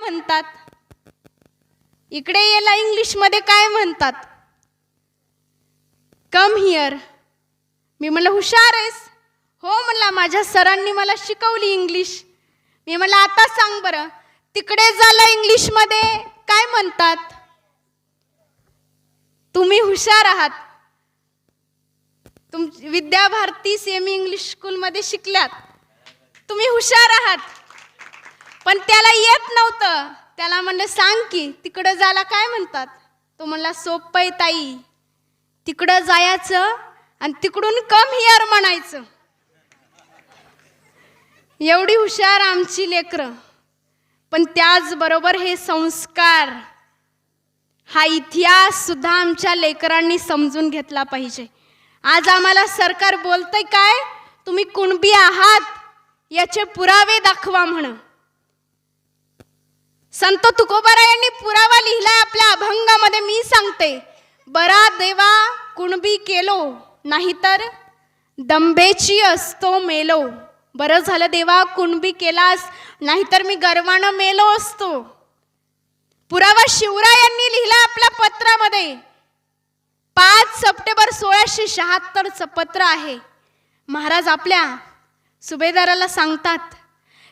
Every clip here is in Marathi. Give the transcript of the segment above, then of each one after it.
म्हणतात? इकडे याला इंग्लिशमध्ये काय म्हणतात? Come here. मी म्हणलं हुशार आहेस? हो म्हणला, माझ्या सरांनी मला शिकवली इंग्लिश. मी म्हणलं आता सांग बरं, तिकडे झालं इंग्लिशमध्ये काय म्हणतात? तुम्ही हुशार आहात, विद्याभारती सेमी इंग्लिश स्कूलमध्ये शिकल्यात, तुम्ही हुशार आहात. पण त्याला येत नव्हतं. त्याला म्हणलं सांग की तिकडं जायला काय म्हणतात? तो म्हणला सोपं आहे ताई, तिकडं जायचं आणि तिकडून कम हिअर म्हणायचं. एवढी हुशार आमची लेकरं. पण त्याचबरोबर हे संस्कार, हा इतिहास सुद्धा आमच्या लेकरांनी समजून घेतला पाहिजे. आज आम्हाला सरकार बोलतंय काय? तुम्ही कुणबी आहात याचे पुरावे दाखवा म्हण. संत तुकोबारायांनी पुरावा लिहिलाय आपल्या अभंगामध्ये. मी सांगते, बरा देवा कुणबी केलो, नाहीतर दंभेची असतो मेलो. बरं झालं देवा कुणबी केलास, नाहीतर मी गर्वानं मेलो असतो. पुरावा शिवरायांनी लिहिला आपल्या पत्रामध्ये. 5 सप्टेंबर 1676 पत्र आहे. महाराज आपल्या सुभेदाराला सांगतात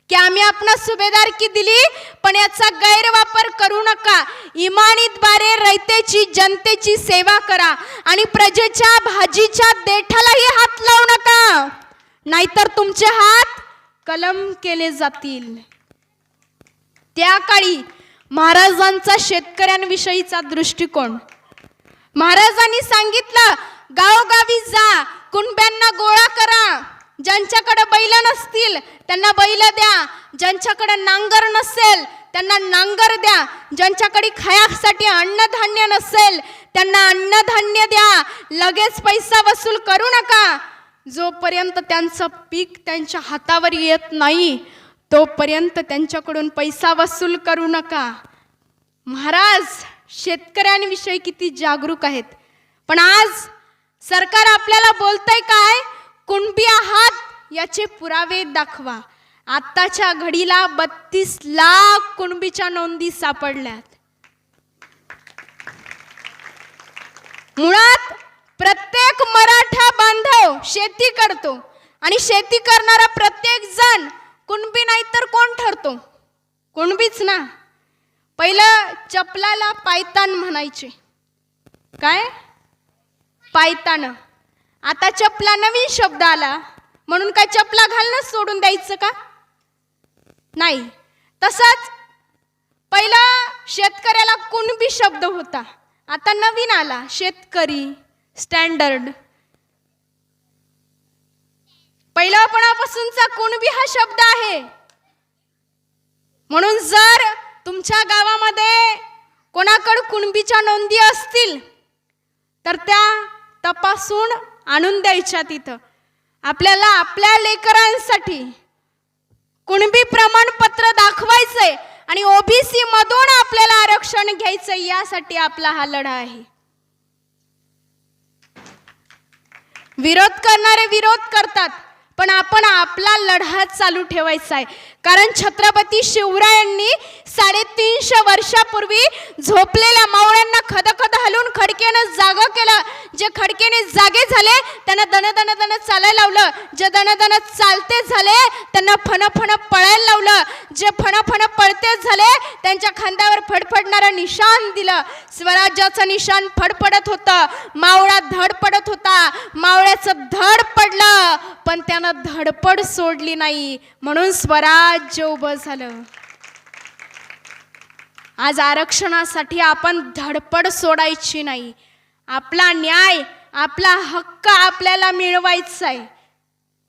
की आम्ही आपणा सुभेदारकी दिली, पण याचा गैरवापर करू नका. इमानीद्वारे रयतेची जनतेची सेवा करा आणि प्रजेच्या भाजीच्या देठालाही हात लावू नका, नाहीतर तुमचे हात कलम केले जातील. त्या काळी महाराजांचा शेतकऱ्यांविषयीचा दृष्टिकोन. महाराजांनी सांगितलं, गावोगावी जा, कुणब्यांना गोळा करा. ज्यांच्याकडे बैल नसतील त्यांना बैल द्या, ज्यांच्याकडे नांगर नसेल त्यांना नांगर द्या, ज्यांच्याकडे खायासाठी अन्नधान्य नसेल त्यांना अन्नधान्य द्या. लगेच पैसा वसूल करू नका. जोपर्यंत त्यांचं पीक त्यांच्या हातावर येत नाही तोपर्यंत त्यांच्याकडून पैसा वसूल करू नका. महाराज शेतकऱ्यांविषयी किती जागरूक आहेत. पण आज सरकार आपल्याला बोलतंय काय? कुणबी आहात याचे पुरावे दाखवा. आत्ताच्या घडीला 32 लाख कुणबीच्या नोंदी सापडल्यात. मुळात प्रत्येक मराठा बांधव शेती करतो आणि शेती करणारा प्रत्येक जण कुणबी नाही तर कोण ठरतो? कुणबीच ना. पहिलं चपलाला पायतान म्हणायचे. काय? पायतान. आता चपला नवीन शब्द आला म्हणून काय चपला घालणं सोडून द्यायचं का? नाही. तसंच पहिला शेतकऱ्याला कुणबी शब्द होता, आता नवीन आला शेतकरी, स्टँडर्ड. पहिल्यापणापासूनचा कुणबी हा शब्द आहे. म्हणून जर तुमच्या गावामध्ये कोणाकडे कुणबीच्या नोंदी असतील तर त्या तपासून आणून द्यायच्या तिथं. आपल्याला आपल्या लेकरांसाठी कुणबी प्रमाणपत्र दाखवायचंय आणि ओबीसी मधून आपल्याला आरक्षण घ्यायचंय. यासाठी आपला हा लढा आहे. विरोध करणारे विरोध करतात, पण आपण आपला लढा चालू ठेवायचा आहे. कारण छत्रपती शिवरायांनी 350 वर्षापूर्वी झोपलेल्या मावळ्यांना खदखद हलवून खडकेनं जागं केलं. जे खडकेने जागे झाले त्यांना दन दन दन चालायला लावलं. जे दन दन चालते झाले त्यांना फण फण पळायला लावलं. जे फण फण पळते झाले त्यांच्या खांद्यावर फडफडणारं निशाण दिलं. स्वराज्याचं निशाण फडफडत होतं. मावळा धड पडत होता. मावळ्याचं धड पडलं, पण त्यानं धडपड सोडली नाही, म्हणून स्वराज्य उभं झालं. आज आरक्षणासाठी आपण धडपड सोडायची नाही. आपला न्याय, आपला हक्क आपल्याला मिळवायचा आहे.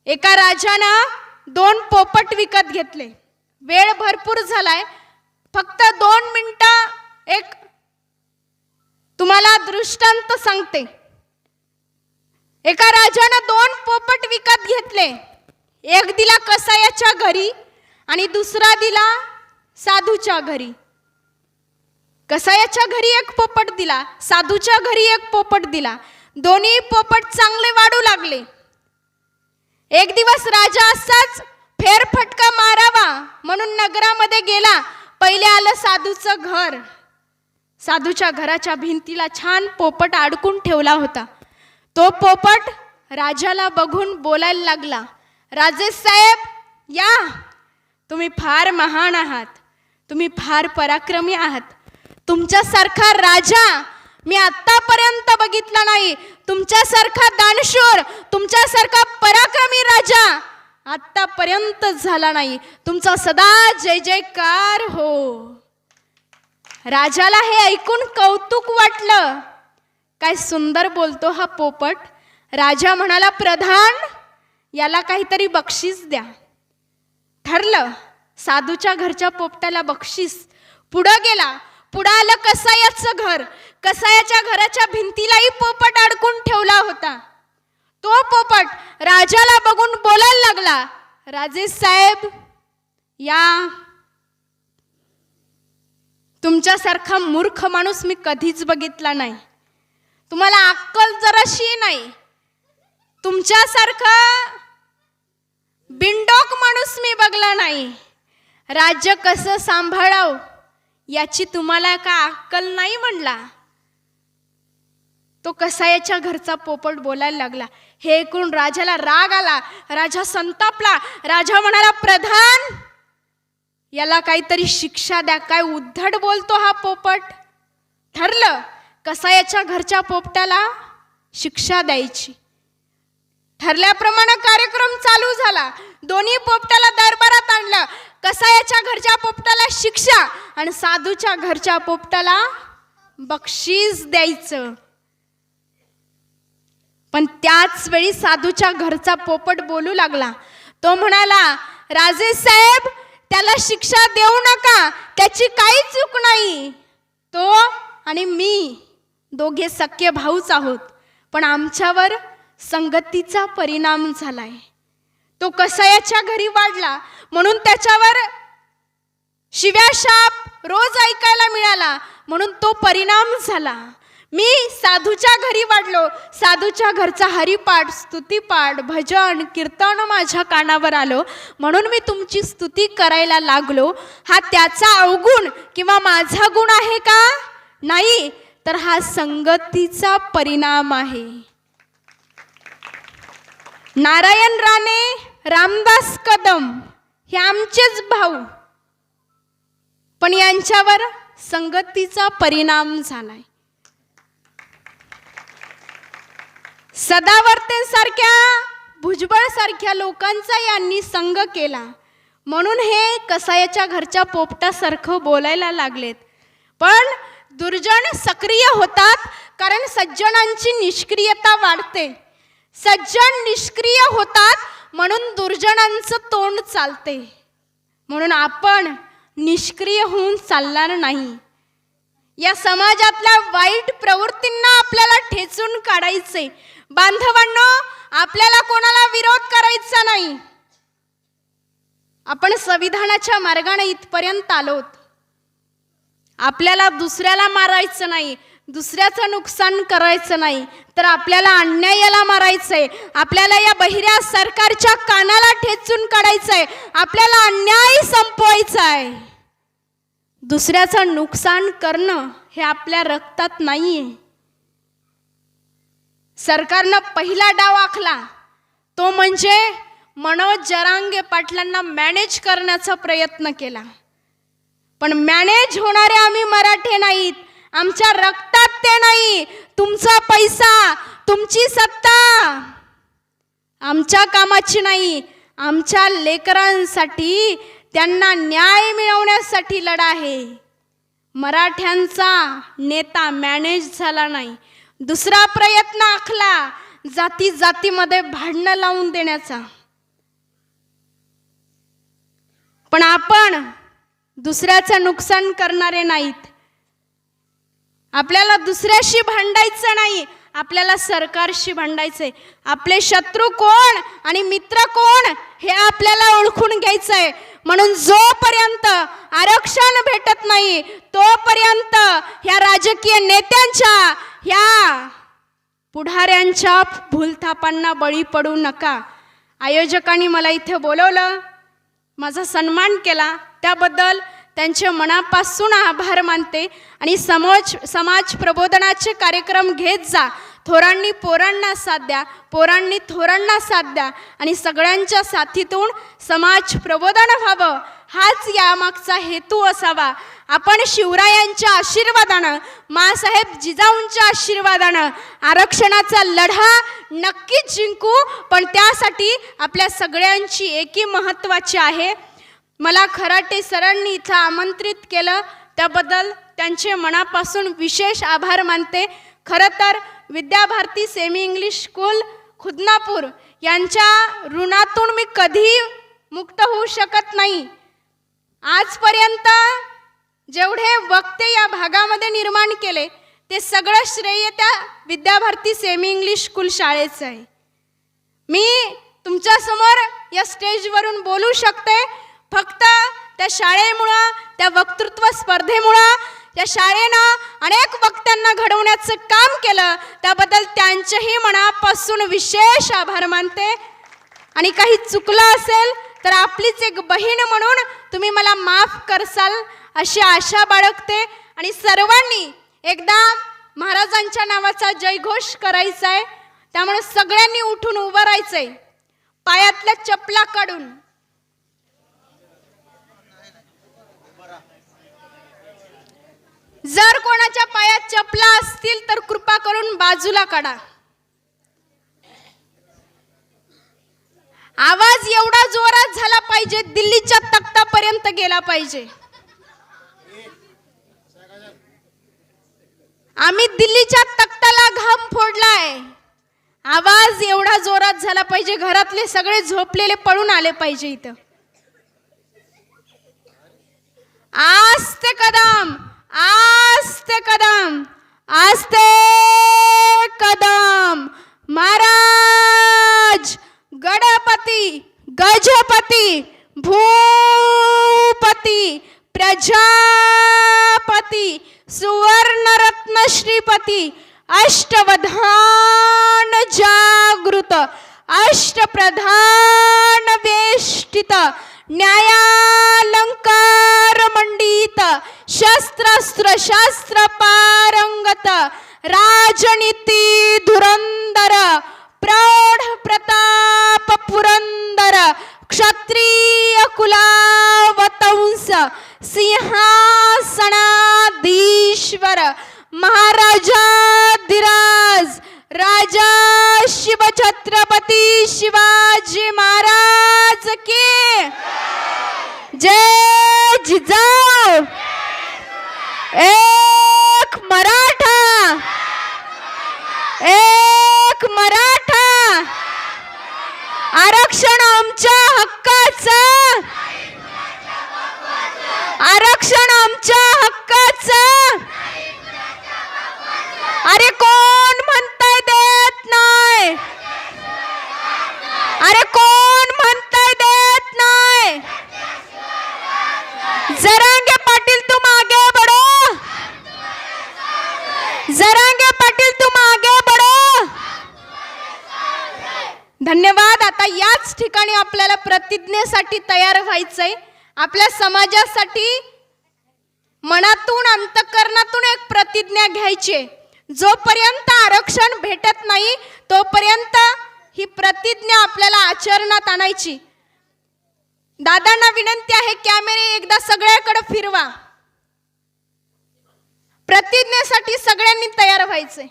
एका राजानं 2 पोपट विकत घेतले. वेळ भरपूर झालाय, फक्त 2 मिनिटं एक तुम्हाला दृष्टांत सांगते. एका राजानं 2 पोपट विकत घेतले. एक दिला कसायाच्या घरी आणि दुसरा दिला साधूच्या घरी. कसायाच्या घरी एक पोपट दिला, साधूच्या घरी एक पोपट दिला. दोन्ही पोपट चांगले वाढू लागले. एक दिवस राजा असाच फेरफटका मारावा म्हणून नगरामध्ये गेला, पहिले आलं साधूचं घर. साधूच्या घराच्या भिंतीला छान पोपट अडकून ठेवला होता. तो पोपट राजाला बघून बोलायला लागला, राजे साहेब या, तुम्ही फार महान आहात, तुम्ही फार पराक्रमी आहात. तुमच्यासारखा राजा मी आत्तापर्यंत बघितला नाही. तुमच्यासारखा दानशूर, तुमच्यासारखा पराक्रमी राजा आत्तापर्यंत झाला नाही. तुमचा सदा जय जयकार हो. राजाला हे ऐकून कौतुक वाटलं. काय सुंदर बोलतो हा पोपट. राजा म्हणाला, प्रधान याला काहीतरी बक्षीस द्या. ठरलं, साधूच्या घरच्या पोपटाला बक्षीस. पुढं गेला. पुढं आलं कसायाचं घर. कसायाच्या घराच्या भिंतीलाही पोपट अडकून ठेवला होता. तो पोपट राजाला बघून बोलायला लागला, राजे साहेब या, तुमच्यासारखा मूर्ख माणूस मी कधीच बघितला नाही. तुम्हाला अक्कल जराशी नाही. तुमच्यासारखा बिनडोक माणूस मी बघला नाही. राज्य कसं सांभाळावं याची तुम्हाला का अक्कल नाही म्हणला. तो कसायाच्या घरचा पोपट बोलायला लागला. हे ऐकून राजाला राग आला. राजा संतापला. राजा म्हणाला, प्रधान याला काहीतरी शिक्षा द्या. काय उद्धट बोलतो हा पोपट. ठरलं, कसायाच्या घरच्या पोपटाला शिक्षा द्यायची. ठरल्याप्रमाणे कार्यक्रम चालू झाला. दोन्ही पोपटाला दरबारात आणलं. कसायाच्या घरच्या पोपटाला शिक्षा आणि साधूच्या घरच्या पोपटाला बक्षीस द्यायचं. पण त्याच वेळी साधूच्या घरचा पोपट बोलू लागला. तो म्हणाला, राजे साहेब त्याला शिक्षा देऊ नका, त्याची काही चूक नाही. तो आणि मी दोघे सख्खे भाऊच आहोत, पण आमच्यावर संगतीचा परिणाम झालाय. तो कसायाच्या घरी वाढला म्हणून त्याच्यावर शिव्या शाप रोज ऐकायला मिळाला, म्हणून तो परिणाम झाला. मी साधूच्या घरी वाढलो. साधूच्या घरचा हरिपाठ, स्तुतीपाठ, भजन, कीर्तन माझ्या कानावर आलो, म्हणून मी तुमची स्तुती करायला लागलो. हा त्याचा अवगुण किंवा माझा गुण आहे का? नाही, तर हा संगतीचा परिणाम आहे. नारायण राणे, रामदास कदम हे आमचेच भाऊ, पण यांच्यावर संगतीचा परिणाम झालाय. सदावर्ते सारख्या, भुजबळ सारख्या लोकांचा यांनी संग केला, म्हणून हे कसायाच्या घरच्या पोपटासारखं बोलायला लागलेत. पण दुर्जन सक्रिय होतात, कारण सज्जनांची निष्क्रियता वाढते. सज्जन निष्क्रिय होतात म्हणून दुर्जनांचं तोंड चालते. म्हणून आपण निष्क्रिय होऊन चालणार नाही. या समाजातल्या वाईट प्रवृत्तींना आपल्याला ठेचून काढायचे. बांधवांनो, आपल्याला कोणाला विरोध करायचा नाही. आपण संविधानाच्या मार्गाने इथपर्यंत आलोत. आपल्याला दुसऱ्याला मारायचं नाही, दुसऱ्याचं नुकसान करायचं नाही, तर आपल्याला अन्यायाला मारायचंय. आपल्याला या बहिऱ्या सरकारच्या कानाला ठेचून काढायचंय. आपल्याला अन्याय संपवायचा आहे. दुसऱ्याचं नुकसान करणं हे आपल्या रक्तात नाहीये. सरकारनं पहिला डाव आखला, तो म्हणजे मनोज जरांगे पाटलांना मॅनेज करण्याचा प्रयत्न केला. पण मॅनेज होणारे आम्ही मराठे नाहीत. आमच्या रक्तात ते नाही. तुमचा पैसा, तुमची सत्ता आमच्या कामाची नाही. आमच्या लेकरांसाठी, त्यांना न्याय मिळवण्यासाठी लढा आहे. मराठ्यांचा नेता मॅनेज झाला नाही. दुसरा प्रयत्न आखला, जाती जातीमध्ये भांडणं लावून देण्याचा. पण आपण दुसऱ्याचं नुकसान करणारे नाहीत. आपल्याला दुसऱ्याशी भांडायचं नाही, आपल्याला सरकारशी भांडायचंय. आपले शत्रू कोण आणि मित्र कोण हे आपल्याला ओळखून घ्यायचंय. म्हणून जोपर्यंत आरक्षण भेटत नाही, तोपर्यंत ह्या राजकीय नेत्यांच्या, ह्या पुढाऱ्यांच्या भूलथापांना बळी पडू नका. आयोजकांनी मला इथे बोलवलं, माझा सन्मान केला, त्याबद्दल त्यांचे मनापासून आभार मानते आणि समाज प्रबोधनाचे कार्यक्रम घेत जा. थोरांनी पोरांना साथ द्या, पोरांनी थोरांना साथ द्या आणि सगळ्यांच्या साथीतून समाज प्रबोधन व्हावं, हाच यामागचा हेतू असावा. आपण शिवरायांच्या आशीर्वादानं, माँसाहेब जिजाऊंच्या आशीर्वादानं आरक्षणाचा लढा नक्कीच जिंकू. पण त्यासाठी आपल्या सगळ्यांची एकी महत्त्वाची आहे. मला खराटे सरांनी इथं आमंत्रित केलं त्याबद्दल त्यांचे मनापासून विशेष आभार मानते. खरं तर Vidya Bharati semi English school Khudnapur यांच्या ऋणातून मी कधी मुक्त होऊ शकत नाही. आजपर्यंत जेवढे वक्ते या भागामध्ये निर्माण केले ते सगळं श्रेय त्या विद्याभारती सेमी इंग्लिश स्कूल शाळेचं आहे. मी तुमच्यासमोर या स्टेजवरून बोलू शकते फक्त त्या शाळेमुळं, त्या वक्तृत्व स्पर्धेमुळं. या शाळेनं अनेक वक्त्यांना घडवण्याचं काम केलं, त्याबद्दल त्यांचेही मनापासून विशेष आभार मानते. आणि काही चुकलं असेल तर आपलीच एक बहीण म्हणून तुम्ही मला माफ करसाल अशी आशा बाळगते. आणि सर्वांनी एकदा महाराजांच्या नावाचा जयघोष करायचा आहे. त्यामुळे सगळ्यांनी उठून उभं राहायचंय, पायातल्या चपला काढून. जर कोणाच्या पायात चपला असतील तर कृपा करून बाजूला काढा. आवाज एवढा जोरात झाला पाहिजे, दिल्लीच्या तख्तापर्यंत गेला पाहिजे. आम्ही दिल्लीच्या तख्ताला घाम फोडलाय. आवाज एवढा जोरात झाला पाहिजे, घरातले सगळे झोपलेले पळून आले पाहिजे इथं. आस्ते कदम, आस्ते कदम, आस्ते कदम. महाराज गणपती, गजपती, भूपती, प्रजापती, सुवर्णरत्न श्रीपती, अष्टवधान जागृत, अष्टप्रधान वेष्टित, न्यायालंकार मंडित, शस्त्रास्त्र शास्त्र पारंगत, राजनीती धुरंदर, प्रौढ प्रताप पुरंदर, क्षत्रिय कुलावतंस, सिंहासनाधीश्वर, महाराजाधिराज, राजा शिवछत्रपती शिवाजी महाराज की जय. जिजाऊ एक मराठा, एक मराठा. आरक्षण आमच्या हक्काचं, आरक्षण आमच्या हक्काचं. अरे कोण म्हणताय देत नाही, अरे कोण म्हणताय देत नाही. जरांगे पाटील तुम आगे बढ़ो, जरांगे पाटील तुम आगे बढ़ो. धन्यवाद. आता याच ठिकाणी आपल्याला प्रतिज्ञेसाठी तयार व्हायचंय. आपल्या समाजासाठी मनातून अंतःकरणातून एक प्रतिज्ञा घ्यायची. जोपर्यंत आरक्षण भेटत नाही तोपर्यंत ही प्रतिज्ञा आपल्याला आचरणात आणायची. दादांना विनंती आहे, कॅमेरे एकदा सगळ्याकडे फिरवा. प्रतिज्ञेसाठी सगळ्यांनी तयार व्हायचंय.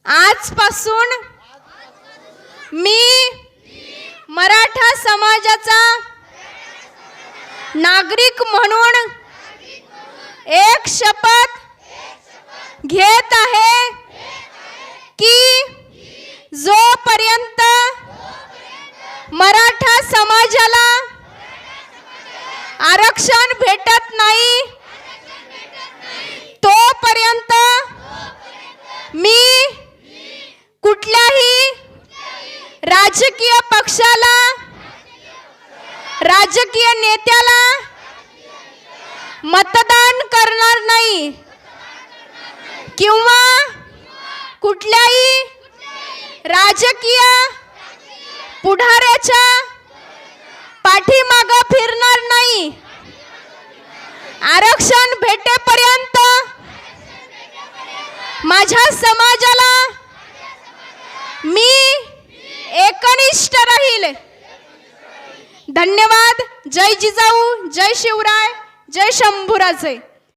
आजपासून मी मराठा समाजाचा नागरिक म्हणून एक शपथ घेत आहे की जोपर्यंत मराठा समाजाला आरक्षण भेटत नाही तोपर्यंत मी कुठल्याही राजकीय पक्षाला, राजकीय नेत्याला मतदान करणार नाही किंवा कुठल्याही राजकीय पुढाऱ्याच्या पाठीमागे फिरणार नाही. आरक्षण भेटेपर्यंत माझ्या समाजाला मी एकनिष्ठ राहील. धन्यवाद. जय जिजाऊ, जय शिवराय, जय शंभूराजे.